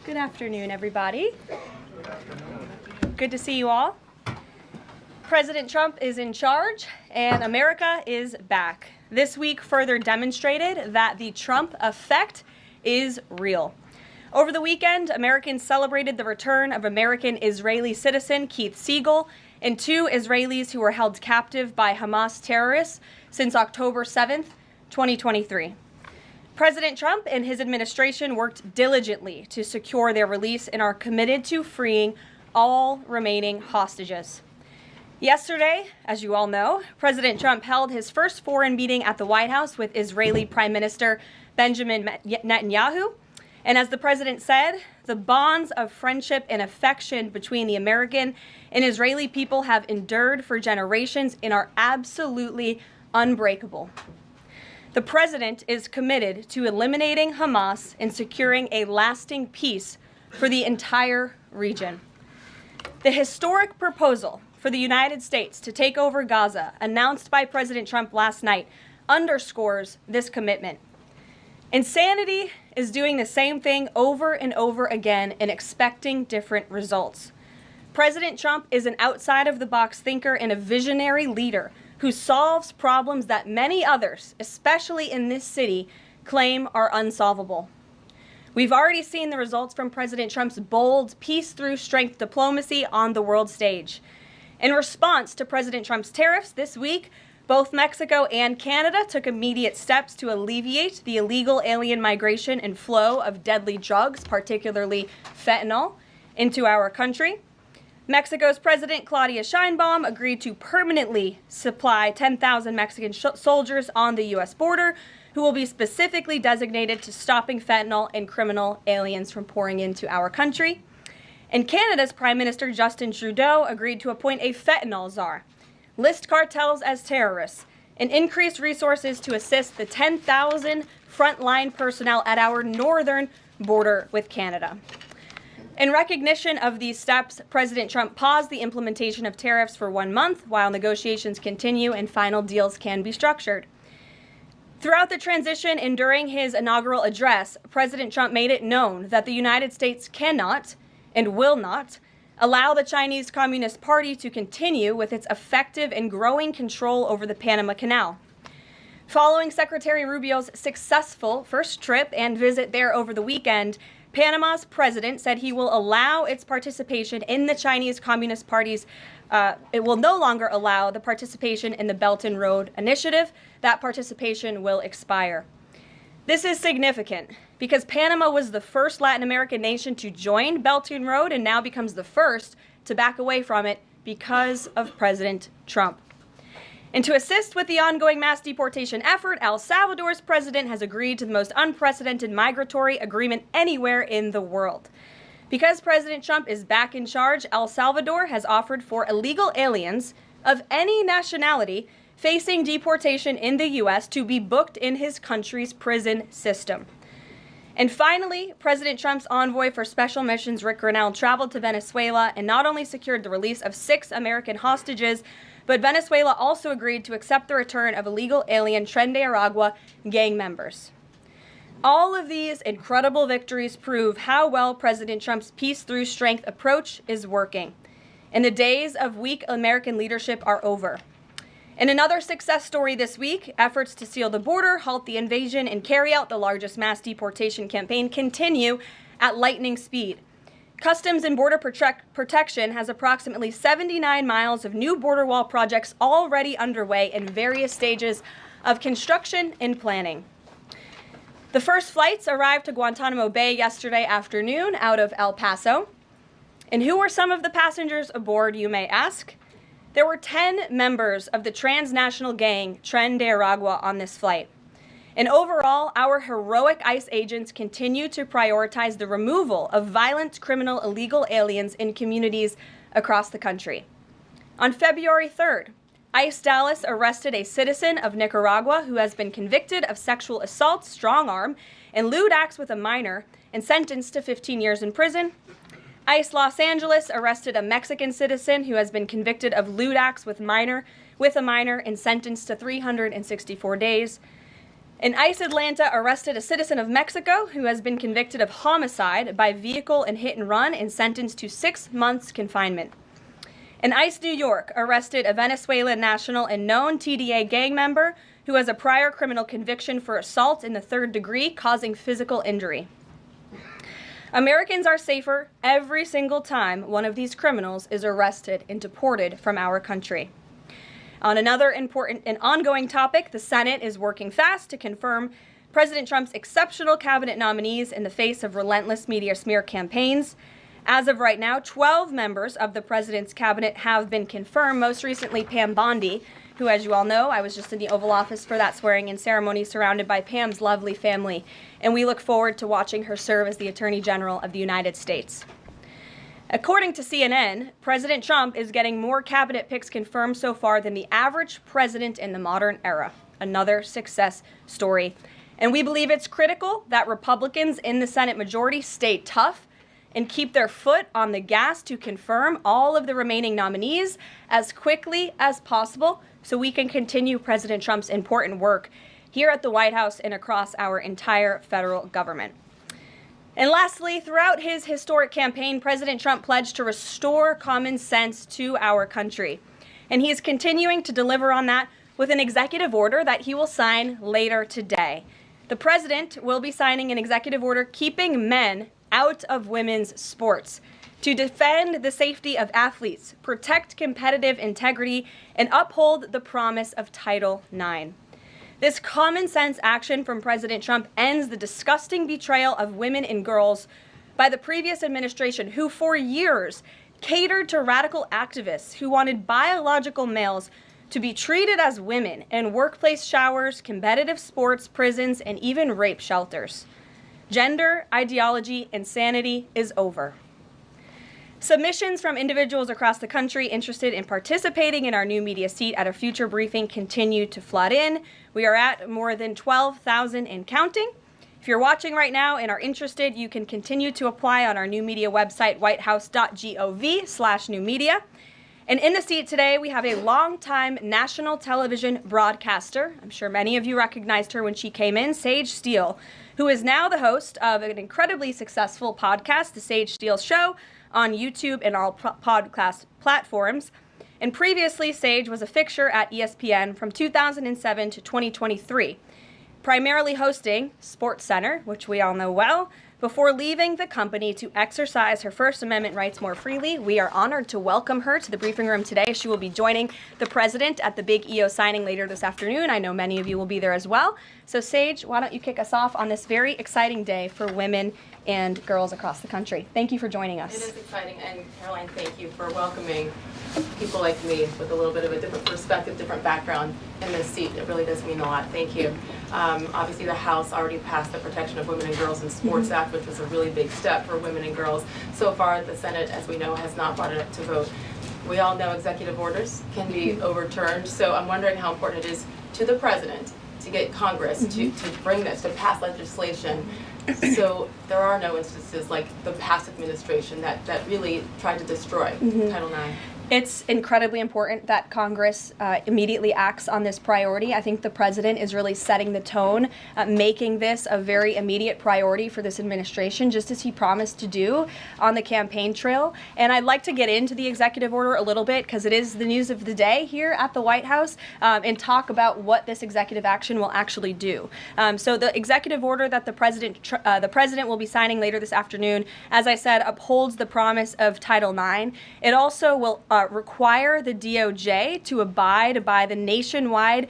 Good afternoon, everybody. Good to see you all. President Trump is in charge, and America is back. This week further demonstrated that the Trump effect is real. Over the weekend, Americans celebrated the return of American-Israeli citizen Keith Siegel and 2 Israelis who were held captive by Hamas terrorists since October 7th, 2023. President Trump and his administration worked diligently to secure their release and are committed to freeing all remaining hostages. Yesterday, as you all know, President Trump held his first foreign meeting at the White House with Israeli Prime Minister Benjamin Netanyahu. And as the president said, the bonds of friendship and affection between the American and Israeli people have endured for generations and are absolutely unbreakable. The president is committed to eliminating Hamas and securing a lasting peace for the entire region. The historic proposal for the United States to take over Gaza, announced by President Trump last night, underscores this commitment. Insanity is doing the same thing over and over again and expecting different results. President Trump is an outside-of-the-box thinker and a visionary leader who solves problems that many others, especially in this city, claim are unsolvable. We've already seen the results from President Trump's bold peace-through-strength diplomacy on the world stage. In response to President Trump's tariffs this week, both Mexico and Canada took immediate steps to alleviate the illegal alien migration and flow of deadly drugs, particularly fentanyl, into our country. Mexico's President Claudia Sheinbaum agreed to permanently supply 10,000 Mexican soldiers on the U.S. border who will be specifically designated to stopping fentanyl and criminal aliens from pouring into our country. And Canada's Prime Minister Justin Trudeau agreed to appoint a fentanyl czar, list cartels as terrorists, and increase resources to assist the 10,000 frontline personnel at our northern border with Canada. In recognition of these steps, President Trump paused the implementation of tariffs for 1 month while negotiations continue and final deals can be structured. Throughout the transition and during his inaugural address, President Trump made it known that the United States cannot and will not allow the Chinese Communist Party to continue with its effective and growing control over the Panama Canal. Following Secretary Rubio's successful first trip and visit there over the weekend, Panama's president said he will allow its participation in the Chinese Communist Party's, it will no longer allow the participation in the Belt and Road Initiative. That participation will expire. This is significant because Panama was the first Latin American nation to join Belt and Road and now becomes the first to back away from it because of President Trump. And to assist with the ongoing mass deportation effort, El Salvador's president has agreed to the most unprecedented migratory agreement anywhere in the world. Because President Trump is back in charge, El Salvador has offered for illegal aliens of any nationality facing deportation in the U.S. to be booked in his country's prison system. And finally, President Trump's envoy for special missions, Rick Grenell, traveled to Venezuela and not only secured the release of 6 American hostages, but Venezuela also agreed to accept the return of illegal alien Tren de Aragua gang members. All of these incredible victories prove how well President Trump's peace-through-strength approach is working. And the days of weak American leadership are over. In another success story this week, efforts to seal the border, halt the invasion, and carry out the largest mass deportation campaign continue at lightning speed. Customs and Border Protection has approximately 79 miles of new border wall projects already underway in various stages of construction and planning. The first flights arrived to Guantanamo Bay yesterday afternoon out of El Paso. And who were some of the passengers aboard, you may ask? There were 10 members of the transnational gang Tren de Aragua on this flight. And overall, our heroic ICE agents continue to prioritize the removal of violent criminal illegal aliens in communities across the country. On February 3rd, ICE Dallas arrested a citizen of Nicaragua who has been convicted of sexual assault, strong arm, and lewd acts with a minor and sentenced to 15 years in prison. ICE Los Angeles arrested a Mexican citizen who has been convicted of lewd acts with a minor and sentenced to 364 days. And ICE Atlanta arrested a citizen of Mexico who has been convicted of homicide by vehicle and hit and run and sentenced to 6 months confinement. And ICE New York arrested a Venezuelan national and known TDA gang member who has a prior criminal conviction for assault in the 3rd degree causing physical injury. Americans are safer every single time one of these criminals is arrested and deported from our country. On another important and ongoing topic, the Senate is working fast to confirm President Trump's exceptional cabinet nominees in the face of relentless media smear campaigns. As of right now, 12 members of the president's cabinet have been confirmed, most recently Pam Bondi, who, as you all know, I was just in the Oval Office for that swearing-in ceremony surrounded by Pam's lovely family, and we look forward to watching her serve as the Attorney General of the United States. According to CNN, President Trump is getting more cabinet picks confirmed so far than the average president in the modern era. Another success story. And we believe it's critical that Republicans in the Senate majority stay tough and keep their foot on the gas to confirm all of the remaining nominees as quickly as possible so we can continue President Trump's important work here at the White House and across our entire federal government. And lastly, throughout his historic campaign, President Trump pledged to restore common sense to our country. And he is continuing to deliver on that with an executive order that he will sign later today. The president will be signing an executive order keeping men out of women's sports to defend the safety of athletes, protect competitive integrity, and uphold the promise of Title IX. This common sense action from President Trump ends the disgusting betrayal of women and girls by the previous administration, who for years catered to radical activists who wanted biological males to be treated as women in workplace showers, competitive sports, prisons, and even rape shelters. Gender ideology insanity is over. Submissions from individuals across the country interested in participating in our new media seat at a future briefing continue to flood in. We are at more than 12,000 and counting. If you're watching right now and are interested, you can continue to apply on our new media website, whitehouse.gov/newmedia. And in the seat today, we have a longtime national television broadcaster. I'm sure many of you recognized her when she came in, Sage Steele, who is now the host of an incredibly successful podcast, The Sage Steele Show, on YouTube and all podcast platforms. And previously, Sage was a fixture at ESPN from 2007 to 2023, primarily hosting SportsCenter, which we all know well, before leaving the company to exercise her First Amendment rights more freely. We are honored to welcome her to the briefing room today. She will be joining the president at the big EO signing later this afternoon. I know many of you will be there as well. So Sage, why don't you kick us off on this very exciting day for women and girls across the country. Thank you for joining us. It is exciting, and Karoline, thank you for welcoming people like me with a little bit of a different perspective, different background in this seat. It really does mean a lot. Thank you. Obviously, the House already passed the Protection of Women and Girls in Sports Act, which was a really big step for women and girls. So far, the Senate, as we know, has not brought it up to vote. We all know executive orders can be overturned, so I'm wondering how important it is to the president to get Congress to bring this, to pass legislation. So there are no instances like the past administration that really tried to destroy Title IX. It's incredibly important that Congress immediately acts on this priority. I think the president is really setting the tone, making this a very immediate priority for this administration, just as he promised to do on the campaign trail. And I'd like to get into the executive order a little bit, because it is the news of the day here at the White House, and talk about what this executive action will actually do. So the executive order that the president will be signing later this afternoon, as I said, upholds the promise of Title IX. It also will require the DOJ to abide by the nationwide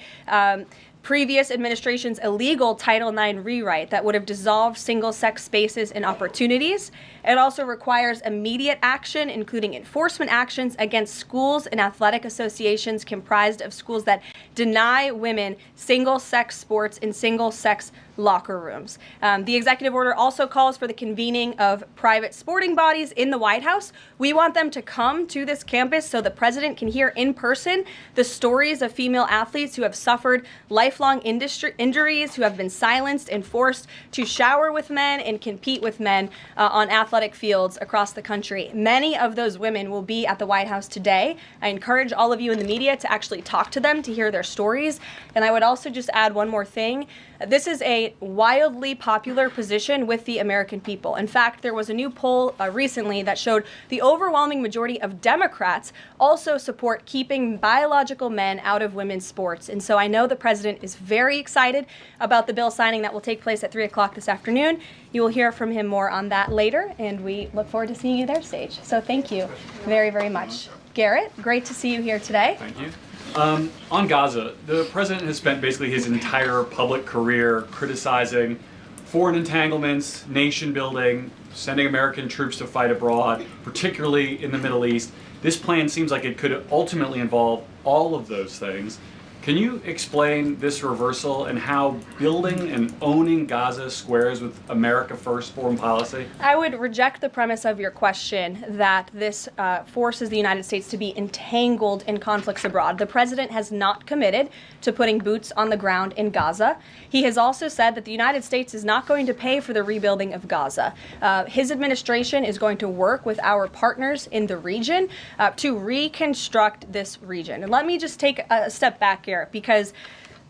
previous administration's illegal Title IX rewrite that would have dissolved single-sex spaces and opportunities. It also requires immediate action, including enforcement actions against schools and athletic associations comprised of schools that deny women single-sex sports and single-sex locker rooms. The executive order also calls for the convening of private sporting bodies in the White House. We want them to come to this campus so the president can hear in person the stories of female athletes who have suffered lifelong injuries, who have been silenced and forced to shower with men and compete with men on athletic fields across the country. Many of those women will be at the White House today. I encourage all of you in the media to actually talk to them, to hear their stories. And I would also just add one more thing. This is a wildly popular position with the American people. In fact, there was a new poll recently that showed the overwhelming majority of Democrats also support keeping biological men out of women's sports. And so I know the president is very excited about the bill signing that will take place at 3 o'clock this afternoon. You will hear from him more on that later, and we look forward to seeing you there, Sage. So thank you very, very much. Garrett, great to see you here today. Thank you. On Gaza, the president has spent basically his entire public career criticizing foreign entanglements, nation building, sending American troops to fight abroad, particularly in the Middle East. This plan seems like it could ultimately involve all of those things. Can you explain this reversal and how building and owning Gaza squares with America First foreign policy? I would reject the premise of your question that this forces the United States to be entangled in conflicts abroad. The president has not committed to putting boots on the ground in Gaza. He has also said that the United States is not going to pay for the rebuilding of Gaza. His administration is going to work with our partners in the region to reconstruct this region. And let me just take a step back here, because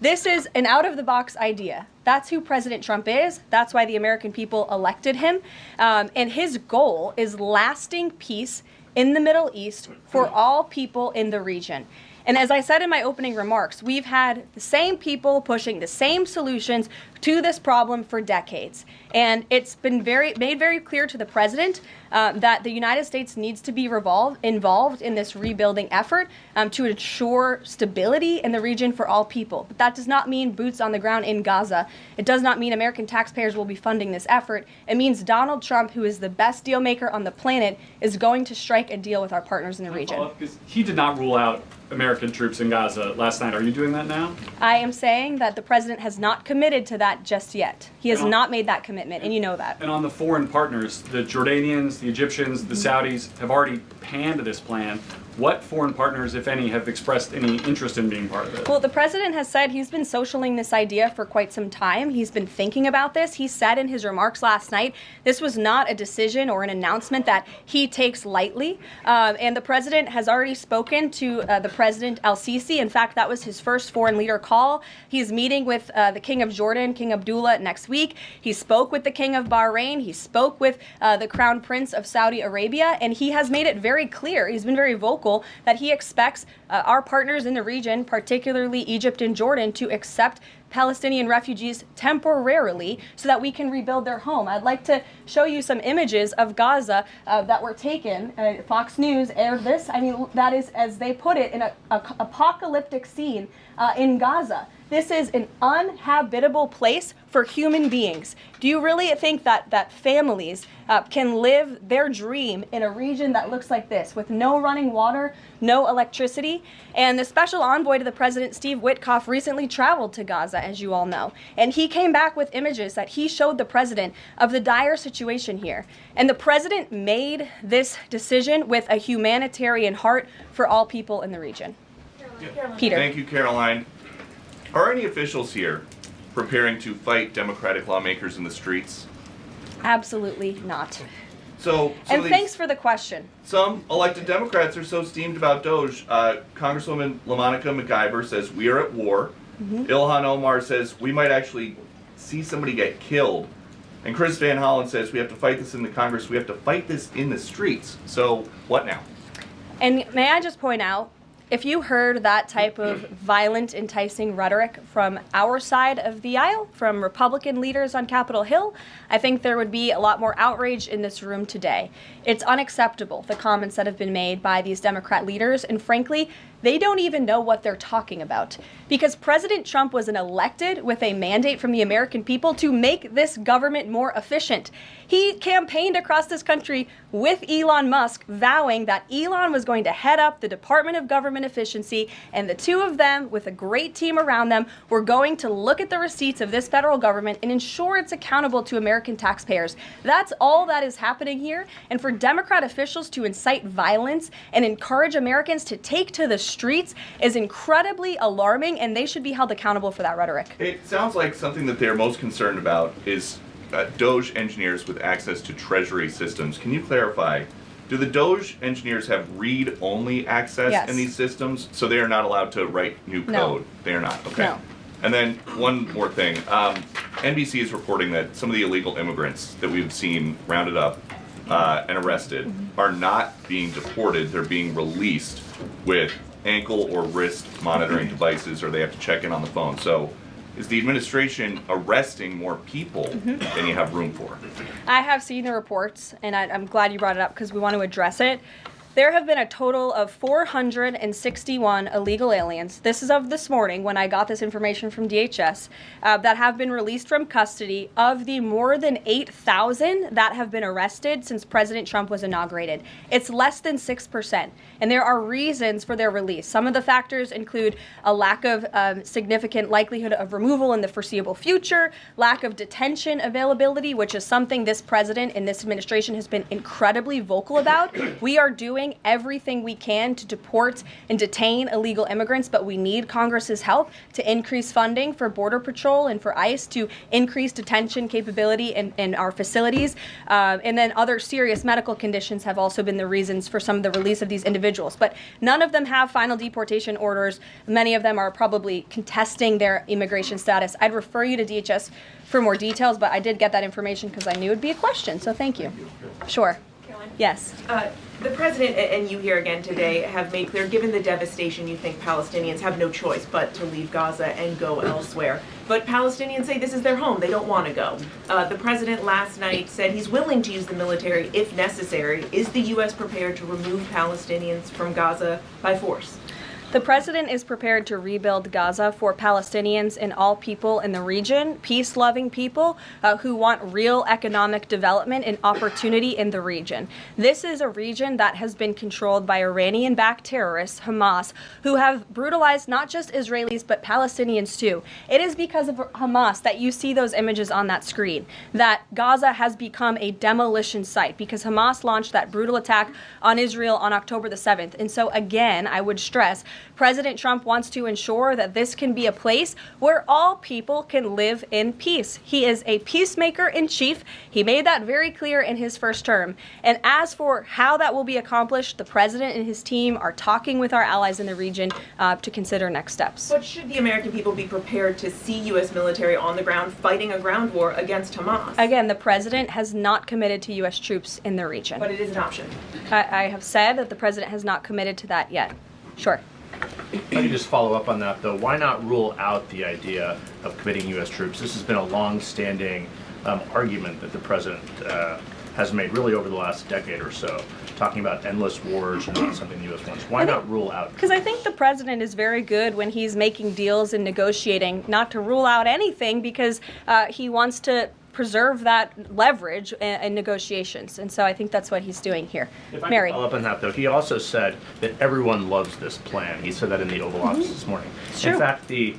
this is an out-of-the-box idea. That's who President Trump is. That's why the American people elected him. And his goal is lasting peace in the Middle East for all people in the region. And as I said in my opening remarks, we've had the same people pushing the same solutions to this problem for decades. And it's been made very clear to the president that the United States needs to be involved in this rebuilding effort to ensure stability in the region for all people. But that does not mean boots on the ground in Gaza. It does not mean American taxpayers will be funding this effort. It means Donald Trump, who is the best deal maker on the planet, is going to strike a deal with our partners in the region. He did not rule out American troops in Gaza last night. Are you doing that now? I am saying that the president has not committed to that just yet. He has not made that commitment, and you know that. And on the foreign partners, the Jordanians, the Egyptians, the Saudis have already panned this plan. What foreign partners, if any, have expressed any interest in being part of it? Well, the president has said he's been socialing this idea for quite some time. He's been thinking about this. He said in his remarks last night, this was not a decision or an announcement that he takes lightly. And the president has already spoken to the President al-Sisi. In fact, that was his first foreign leader call. He's meeting with the King of Jordan, King Abdullah, next week. He spoke with the King of Bahrain. He spoke with the Crown Prince of Saudi Arabia. And he has made it very clear, he's been very vocal, that he expects our partners in the region, particularly Egypt and Jordan, to accept Palestinian refugees temporarily so that we can rebuild their home. I'd like to show you some images of Gaza that were taken. Fox News aired this. I mean, that is, as they put it, in an apocalyptic scene in Gaza. This is an uninhabitable place for human beings. Do you really think that families can live their dream in a region that looks like this, with no running water, no electricity? And the special envoy to the president, Steve Witkoff, recently traveled to Gaza, as you all know. And he came back with images that he showed the president of the dire situation here. And the president made this decision with a humanitarian heart for all people in the region. Peter. Thank you, Caroline. Are any officials here preparing to fight Democratic lawmakers in the streets? Absolutely not. And thanks for the question. Some elected Democrats are so steamed about DOGE. Congresswoman LaMonica McIver says we are at war. Ilhan Omar says we might actually see somebody get killed. And Chris Van Hollen says we have to fight this in the Congress. We have to fight this in the streets. So what now? And may I just point out, if you heard that type of violent, enticing rhetoric from our side of the aisle, from Republican leaders on Capitol Hill, I think there would be a lot more outrage in this room today. It's unacceptable, the comments that have been made by these Democrat leaders, and frankly, they don't even know what they're talking about. Because President Trump was elected with a mandate from the American people to make this government more efficient. He campaigned across this country with Elon Musk, vowing that Elon was going to head up the Department of Government Efficiency, and the two of them, with a great team around them, were going to look at the receipts of this federal government and ensure it's accountable to American taxpayers. That's all that is happening here. And for Democrat officials to incite violence and encourage Americans to take to the streets is incredibly alarming, and they should be held accountable for that rhetoric. It sounds like something that they're most concerned about is DOGE engineers with access to Treasury systems. Can you clarify, do the DOGE engineers have read-only access in these systems, so they are not allowed to write new code? No. They are not, okay. No. And then one more thing. NBC is reporting that some of the illegal immigrants that we've seen rounded up and arrested are not being deported. They're being released with ankle or wrist monitoring devices, or they have to check in on the phone. So is the administration arresting more people than you have room for? I have seen the reports, and I'm glad you brought it up because we want to address it. There have been a total of 461 illegal aliens, this is of this morning when I got this information from DHS, that have been released from custody of the more than 8,000 that have been arrested since President Trump was inaugurated. It's less than 6%, and there are reasons for their release. Some of the factors include a lack of significant likelihood of removal in the foreseeable future, lack of detention availability, which is something this president and this administration has been incredibly vocal about. We are doing everything we can to deport and detain illegal immigrants, but we need Congress's help to increase funding for Border Patrol and for ICE to increase detention capability in our facilities. And then other serious medical conditions have also been the reasons for some of the release of these individuals. But none of them have final deportation orders. Many of them are probably contesting their immigration status. I'd refer you to DHS for more details, but I did get that information because I knew it would be a question, so thank you. Sure. Caroline? Yes. The president and you here again today have made clear, given the devastation, you think Palestinians have no choice but to leave Gaza and go elsewhere. But Palestinians say this is their home. They don't want to go. The president last night said he's willing to use the military if necessary. Is the U.S. prepared to remove Palestinians from Gaza by force? The president is prepared to rebuild Gaza for Palestinians and all people in the region, peace-loving people who want real economic development and opportunity in the region. This is a region that has been controlled by Iranian-backed terrorists, Hamas, who have brutalized not just Israelis but Palestinians too. It is because of Hamas that you see those images on that screen, that Gaza has become a demolition site because Hamas launched that brutal attack on Israel on October the 7th. And so again, I would stress, President Trump wants to ensure that this can be a place where all people can live in peace. He is a peacemaker in chief. He made that very clear in his first term. And as for how that will be accomplished, the president and his team are talking with our allies in the region to consider next steps. But should the American people be prepared to see U.S. military on the ground fighting a ground war against Hamas? Again, the president has not committed to U.S. troops in the region. But it is an option. I have said that the president has not committed to that yet. Sure. If I could just follow up on that, though, why not rule out the idea of committing U.S. troops? This has been a long-standing argument that the president has made really over the last decade or so, talking about endless wars and not something the U.S. wants. Why not rule out? Because I think the president is very good when he's making deals and negotiating not to rule out anything because he wants to preserve that leverage in negotiations. And so I think that's what he's doing here. If I Mary. could follow up on that, though, he also said that everyone loves this plan. He said that in the Oval Office this morning. True. In fact, the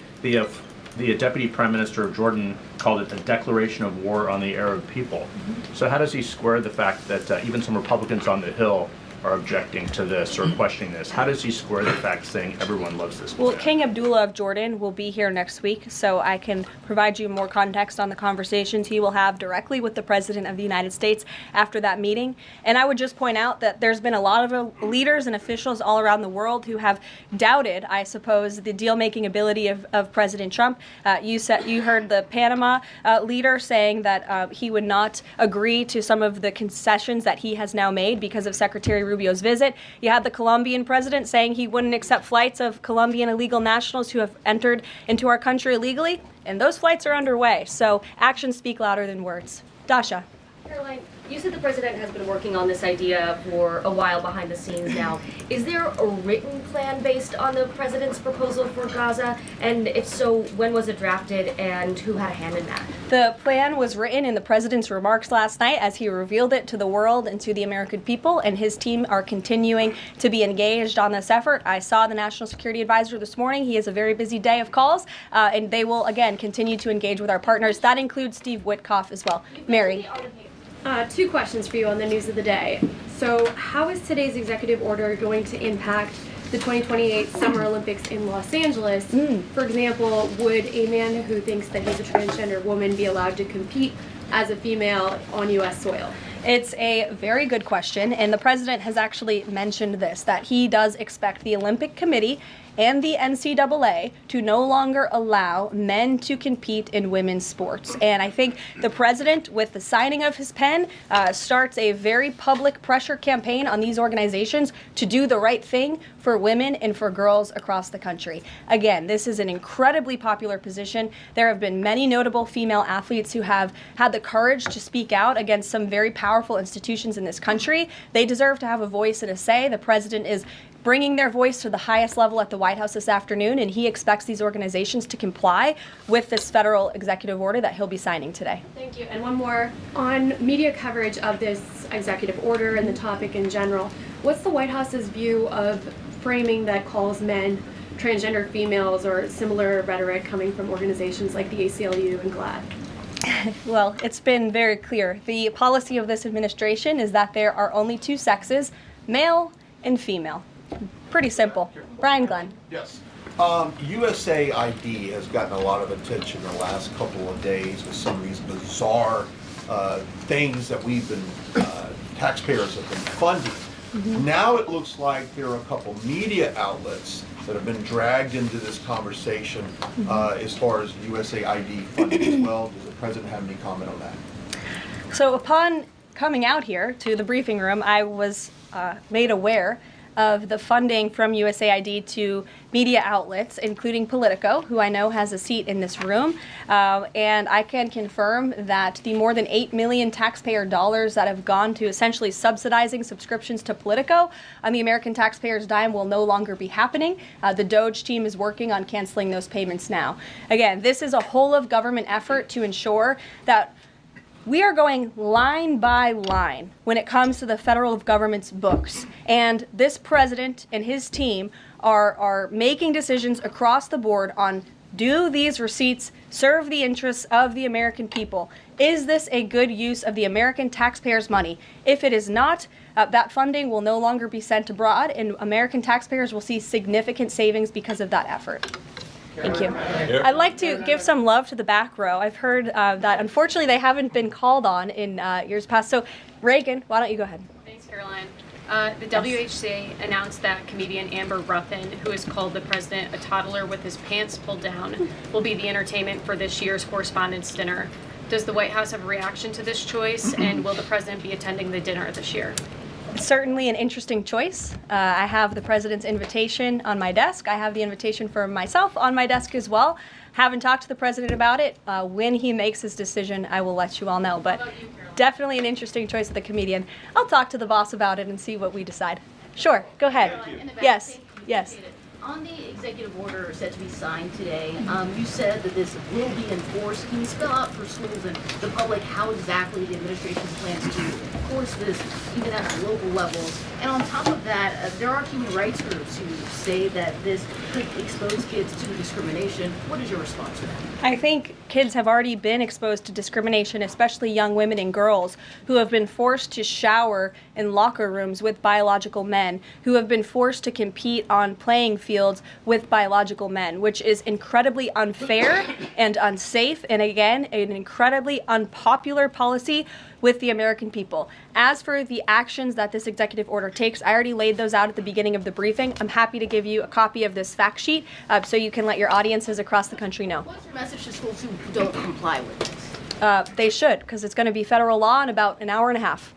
Deputy Prime Minister of Jordan called it a declaration of war on the Arab people. So how does he square the fact that even some Republicans on the Hill are objecting to this or questioning this? How does he square the fact saying everyone loves this plan? Well, King Abdullah of Jordan will be here next week, so I can provide you more context on the conversations he will have directly with the President of the United States after that meeting. And I would just point out that there's been a lot of leaders and officials all around the world who have doubted, I suppose, the deal-making ability of President Trump. You heard the Panama leader saying that he would not agree to some of the concessions that he has now made because of Secretary Rubio's visit. You had the Colombian president saying he wouldn't accept flights of Colombian illegal nationals who have entered into our country illegally, and those flights are underway. So actions speak louder than words. Dasha. Caroline, You said the president has been working on this idea for a while behind the scenes now. Is there a written plan based on the president's proposal for Gaza? And if so, when was it drafted and who had a hand in that? The plan was written in the president's remarks last night as he revealed it to the world and to the American people, and his team are continuing to be engaged on this effort. I saw the National Security Advisor this morning. He has a very busy day of calls, and they will, again, continue to engage with our partners. That includes Steve Witkoff as well. Mary. Two questions for you on the news of the day. So how is today's executive order going to impact the 2028 Summer Olympics in Los Angeles? For example, would a man who thinks that he's a transgender woman be allowed to compete as a female on U.S. soil? It's a very good question, and the president has actually mentioned this, that he does expect the Olympic Committee and the NCAA to no longer allow men to compete in women's sports. And I think the president, with the signing of his pen, starts a very public pressure campaign on these organizations to do the right thing for women and for girls across the country. Again, this is an incredibly popular position. There have been many notable female athletes who have had the courage to speak out against some very powerful institutions in this country. They deserve to have a voice and a say. The president is bringing their voice to the highest level at the White House this afternoon, and he expects these organizations to comply with this federal executive order that he'll be signing today. Thank you. And one more. On media coverage of this executive order and the topic in general, what's the White House's view of framing that calls men transgender females or similar rhetoric coming from organizations like the ACLU and GLAAD? Well, it's been very clear. The policy of this administration is that there are only two sexes, male and female. Pretty simple. Brian Glenn. Yes. USAID has gotten a lot of attention the last couple of days with some of these bizarre things that we've been, taxpayers have been funding. Now it looks like there are a couple media outlets that have been dragged into this conversation as far as USAID funding as well. Does the president have any comment on that? So upon coming out here to the briefing room, I was made aware of the funding from USAID to media outlets, including Politico, who I know has a seat in this room. And I can confirm that the more than $8 million taxpayer dollars that have gone to essentially subsidizing subscriptions to Politico on the American taxpayers' dime will no longer be happening. The DOGE team is working on canceling those payments now. Again, this is a whole of government effort to ensure that we are going line by line when it comes to the federal government's books. And this president and his team are making decisions across the board on, do these receipts serve the interests of the American people? Is this a good use of the American taxpayers' money? If it is not, that funding will no longer be sent abroad, and American taxpayers will see significant savings because of that effort. Thank you. I'd like to give some love to the back row. I've heard that unfortunately they haven't been called on in years past. So Reagan, why don't you go ahead? Thanks, Caroline. The WHC announced that comedian Amber Ruffin, who has called the president a toddler with his pants pulled down, will be the entertainment for this year's Correspondents' Dinner. Does the White House have a reaction to this choice, and will the president be attending the dinner this year? It's certainly an interesting choice. I have the president's invitation on my desk. I have the invitation for myself on my desk as well. Haven't talked to the president about it. When he makes his decision, I will let you all know. But definitely an interesting choice of the comedian. I'll talk to the boss about it and see what we decide. Sure, go ahead. Yes, yes. On the executive order set to be signed today, you said that this will be enforced. Can you spell out for schools and the public how exactly the administration plans to enforce this, even at the local levels? And on top of that, there are human rights groups who say that this could expose kids to discrimination. What is your response to that? I think kids have already been exposed to discrimination, especially young women and girls who have been forced to shower in locker rooms with biological men, who have been forced to compete on playing fields with biological men, which is incredibly unfair and unsafe, and again, an incredibly unpopular policy with the American people. As for the actions that this executive order takes, I already laid those out at the beginning of the briefing. I'm happy to give you a copy of this fact sheet so you can let your audiences across the country know. What's your message to schools who don't comply with this? They should, because it's going to be federal law in about an hour and a half.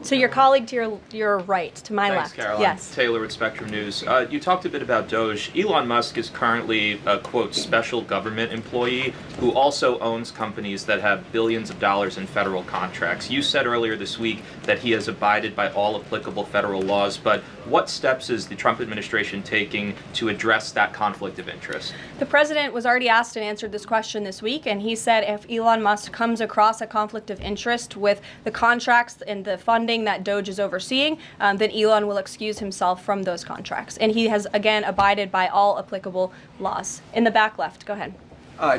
So your colleague to your right, to my Thanks, left. Caroline. Yes. Taylor with Spectrum News. You talked a bit about DOGE. Elon Musk is currently a, quote, special government employee who also owns companies that have billions of dollars in federal contracts. You said earlier this week that he has abided by all applicable federal laws, but what steps is the Trump administration taking to address that conflict of interest? The president was already asked and answered this question this week, and he said if Elon Musk comes across a conflict of interest with the contracts and the funding that DOGE is overseeing, then Elon will excuse himself from those contracts. And he has, again, abided by all applicable laws. In the back left, go ahead.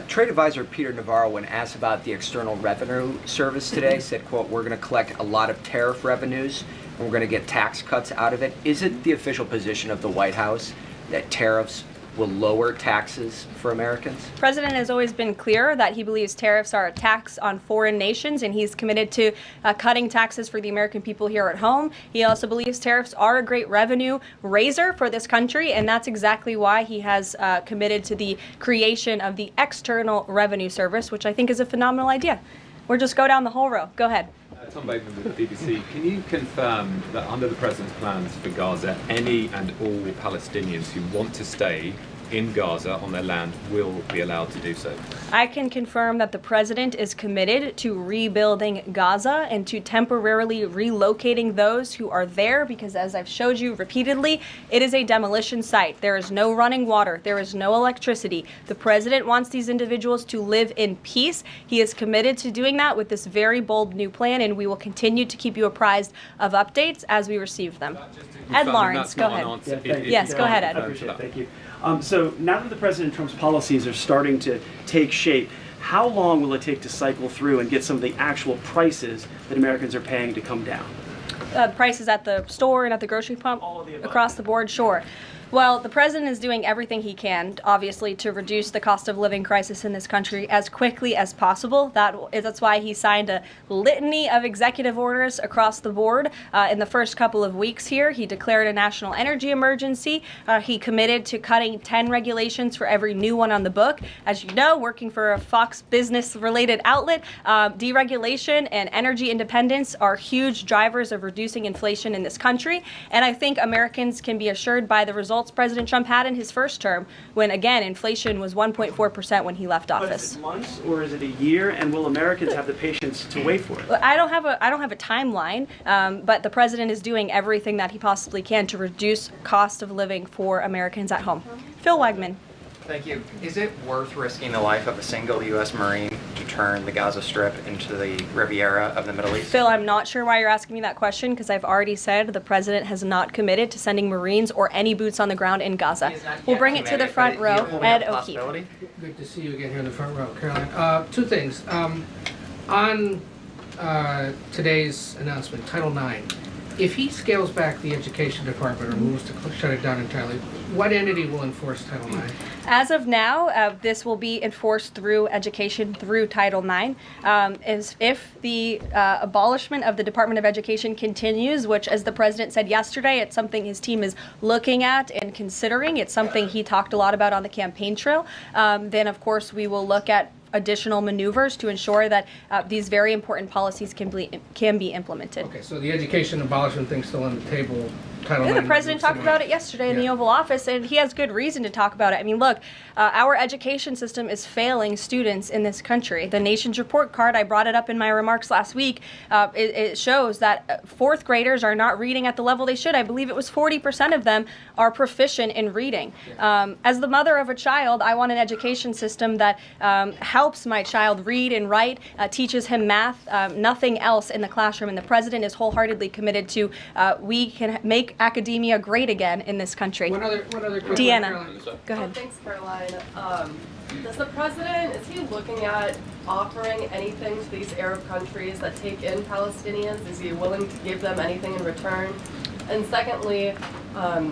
Trade advisor Peter Navarro, when asked about the External Revenue Service today, said, quote, we're going to collect a lot of tariff revenues and we're going to get tax cuts out of it. Is it the official position of the White House that tariffs will lower taxes for Americans? The president has always been clear that he believes tariffs are a tax on foreign nations, and he's committed to cutting taxes for the American people here at home. He also believes tariffs are a great revenue raiser for this country, and that's exactly why he has committed to the creation of the External Revenue Service, which I think is a phenomenal idea. We'll just go down the whole row. Go ahead. Tom Bateman with the BBC. Can you confirm that under the President's plans for Gaza, any and all Palestinians who want to stay in Gaza on their land will be allowed to do so? I can confirm that the president is committed to rebuilding Gaza and to temporarily relocating those who are there, because as I've showed you repeatedly, it is a demolition site. There is no running water. There is no electricity. The president wants these individuals to live in peace. He is committed to doing that with this very bold new plan, and we will continue to keep you apprised of updates as we receive them. Ed Lawrence, go ahead. Yes, go ahead, Ed. I appreciate it. Thank you. So now that the President Trump's policies are starting to take shape, how long will it take to cycle through and get some of the actual prices that Americans are paying to come down? Prices at the store and at the grocery pump? Across the board, sure. Well, the president is doing everything he can, obviously, to reduce the cost of living crisis in this country as quickly as possible. That's why he signed a litany of executive orders across the board. In the first couple of weeks here, he declared a national energy emergency. He committed to cutting 10 regulations for every new one on the book. As you know, working for a Fox Business-related outlet, deregulation and energy independence are huge drivers of reducing inflation in this country. And I think Americans can be assured by the results President Trump had in his first term, when again inflation was 1.4% when he left office. But is it months or is it a year? And will Americans have the patience to wait for it? I don't have a timeline, but the president is doing everything that he possibly can to reduce cost of living for Americans at home. Phil Wegman. Thank you. Is it worth risking the life of a single U.S. Marine to turn the Gaza Strip into the Riviera of the Middle East? Phil, I'm not sure why you're asking me that question, because I've already said the president has not committed to sending Marines or any boots on the ground in Gaza. We'll bring it to the front row. Ed O'Keefe. Good to see you again here in the front row, Caroline. Two things. On today's announcement, Title IX, if he scales back the Education Department or moves to shut it down entirely, what entity will enforce Title IX? As of now, this will be enforced through education, through Title IX. If the abolishment of the Department of Education continues, which, as the president said yesterday, it's something his team is looking at and considering. It's something he talked a lot about on the campaign trail. Then, of course, we will look at additional maneuvers to ensure that these very important policies can be implemented. Okay, so the education abolishment thing's still on the table. Yeah, the president talked about it yesterday in the Oval Office, and he has good reason to talk about it. I mean, look, our education system is failing students in this country. The Nation's Report Card, I brought it up in my remarks last week, it shows that fourth graders are not reading at the level they should. I believe it was 40% of them are proficient in reading. As the mother of a child, I want an education system that helps my child read and write, teaches him math, nothing else in the classroom. And the president is wholeheartedly committed to we can make academia great again in this country. One other quick Deanna, one, go ahead. Thanks, Caroline. Does the president, is he looking at offering anything to these Arab countries that take in Palestinians? Is he willing to give them anything in return? And secondly,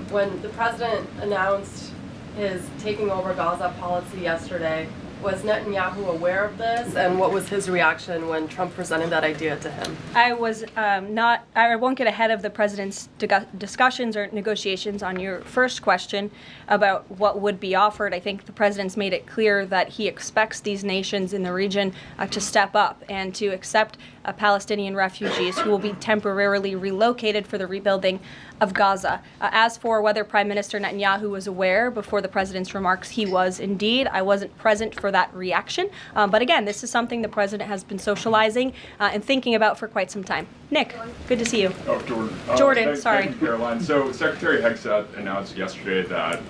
when the president announced his taking over Gaza policy yesterday, was Netanyahu aware of this, and what was his reaction when Trump presented that idea to him? I won't get ahead of the president's discussions or negotiations on your first question about what would be offered. I think the president's made it clear that he expects these nations in the region to step up and to accept Palestinian refugees who will be temporarily relocated for the rebuilding of Gaza. As for whether Prime Minister Netanyahu was aware before the president's remarks, he was indeed. I wasn't present for that reaction. But again, this is something the president has been socializing and thinking about for quite some time. Nick, good to see you. Oh, Jordan. Jordan, sorry. Thank you, Caroline. So Secretary Hegseth announced yesterday that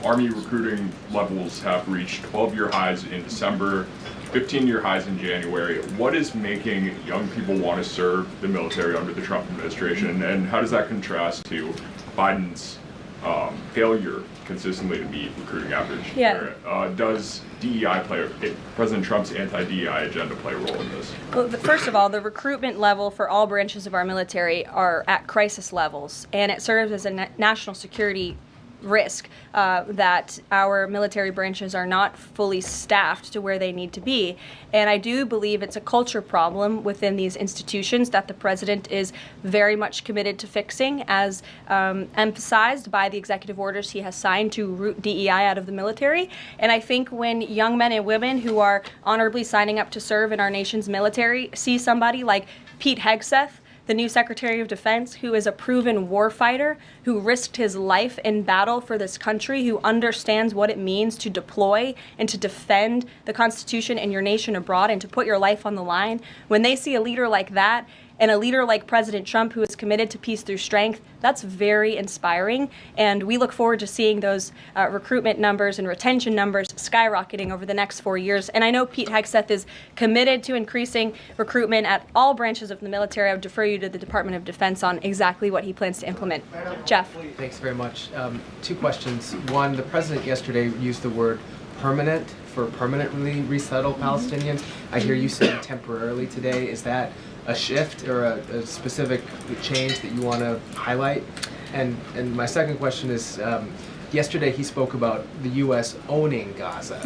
Army recruiting levels have reached 12-year highs in December, 15-year highs in January. What is making young people want to serve the military under the Trump administration, and how does that contrast to Biden's failure consistently to meet recruiting average? Yeah. Does DEI President Trump's anti-DEI agenda play a role in this? Well, first of all, the recruitment level for all branches of our military are at crisis levels, and it serves as a national security risk that our military branches are not fully staffed to where they need to be. And I do believe it's a culture problem within these institutions that the president is very much committed to fixing, as emphasized by the executive orders he has signed to root DEI out of the military. And I think when young men and women who are honorably signing up to serve in our nation's military see somebody like Pete Hegseth, the new Secretary of Defense, who is a proven warfighter, who risked his life in battle for this country, who understands what it means to deploy and to defend the Constitution and your nation abroad and to put your life on the line. When they see a leader like that, and a leader like President Trump, who is committed to peace through strength, that's very inspiring. And we look forward to seeing those recruitment numbers and retention numbers skyrocketing over the next 4 years. And I know Pete Hegseth is committed to increasing recruitment at all branches of the military. I would defer you to the Department of Defense on exactly what he plans to implement. Jeff. Thanks very much. Two questions. One, the president yesterday used the word permanent for permanently resettle Palestinians. I hear you saying temporarily today. Is that a shift or a specific change that you want to highlight? And my second question is, yesterday he spoke about the U.S. owning Gaza.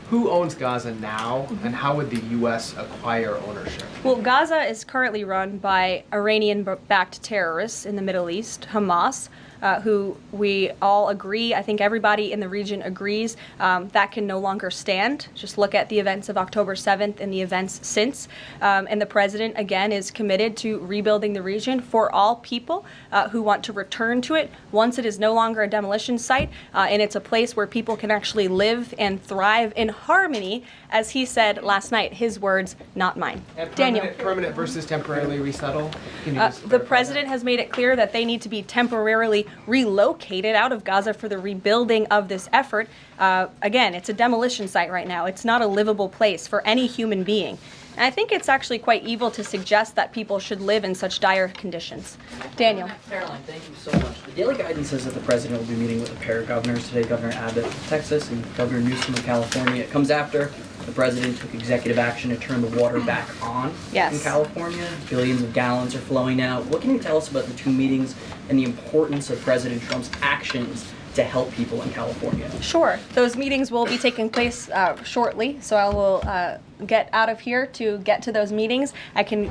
Who owns Gaza now, and how would the U.S. acquire ownership? Well, Gaza is currently run by Iranian-backed terrorists in the Middle East, Hamas, who we all agree, I think everybody in the region agrees, that can no longer stand. Just look at the events of October 7th and the events since. And the president, again, is committed to rebuilding the region for all people who want to return to it once it is no longer a demolition site and it's a place where people can actually live and thrive in harmony, as he said last night, his words, not mine. And Daniel. Permanent versus temporarily resettle? The president has made it clear that they need to be temporarily relocated out of Gaza for the rebuilding of this effort. Again, it's a demolition site right now. It's not a livable place for any human being. And I think it's actually quite evil to suggest that people should live in such dire conditions. Daniel. Caroline, thank you so much. The daily guidance says that the president will be meeting with a pair of governors today, Governor Abbott of Texas and Governor Newsom of California. It comes after the president took executive action to turn the water back on in California. Billions of gallons are flowing out. What can you tell us about the two meetings and the importance of President Trump's actions to help people in California? Sure. Those meetings will be taking place shortly, so I will get out of here to get to those meetings.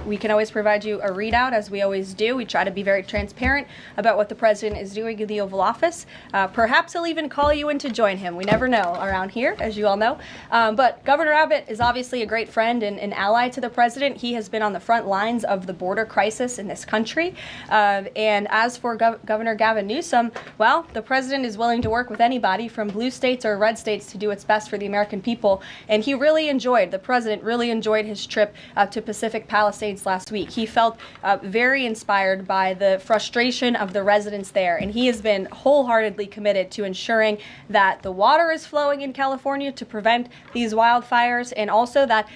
We can always provide you a readout, as we always do. We try to be very transparent about what the president is doing in the Oval Office. Perhaps he'll even call you in to join him. We never know around here, as you all know. But Governor Abbott is obviously a great friend and an ally to the president. He has been on the front lines of the border crisis in this country. And as for Governor Gavin Newsom, well, the president is willing to work with anybody from blue states or red states to do what's best for the American people. And he really enjoyed, the president really enjoyed his trip to Pacific Palisades last week. He felt very inspired by the frustration of the residents there, and he has been wholeheartedly committed to ensuring that the water is flowing in California to prevent these wildfires, and also that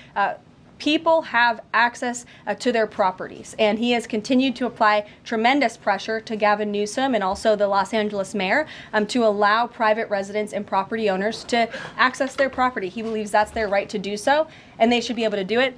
people have access to their properties. And he has continued to apply tremendous pressure to Gavin Newsom and also the Los Angeles mayor to allow private residents and property owners to access their property. He believes that's their right to do so, and they should be able to do it.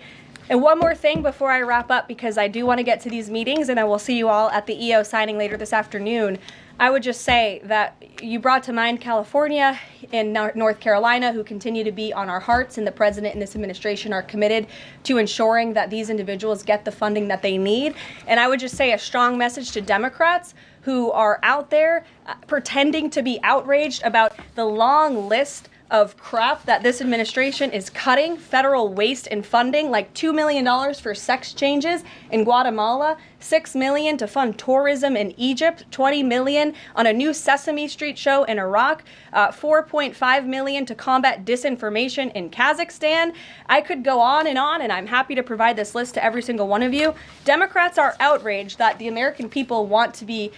And one more thing before I wrap up, because I do want to get to these meetings, and I will see you all at the EO signing later this afternoon. I would just say that you brought to mind California and North Carolina, who continue to be on our hearts, and the president and this administration are committed to ensuring that these individuals get the funding that they need. And I would just say a strong message to Democrats who are out there pretending to be outraged about the long list of crap that this administration is cutting federal waste and funding, like $2 million for sex changes in Guatemala, $6 million to fund tourism in Egypt, $20 million on a new Sesame Street show in Iraq, $4.5 million to combat disinformation in Kazakhstan. I could go on, and I'm happy to provide this list to every single one of you. Democrats are outraged that the American people want to be,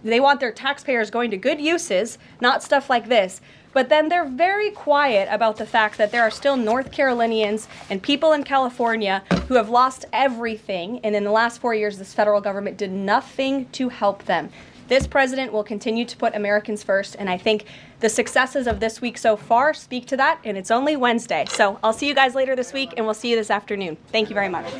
they want their taxpayers going to good uses, not stuff like this. But then they're very quiet about the fact that there are still North Carolinians and people in California who have lost everything, and in the last 4 years, this federal government did nothing to help them. This president will continue to put Americans first, and I think the successes of this week so far speak to that, and it's only Wednesday. So I'll see you guys later this week, and we'll see you this afternoon. Thank you very much.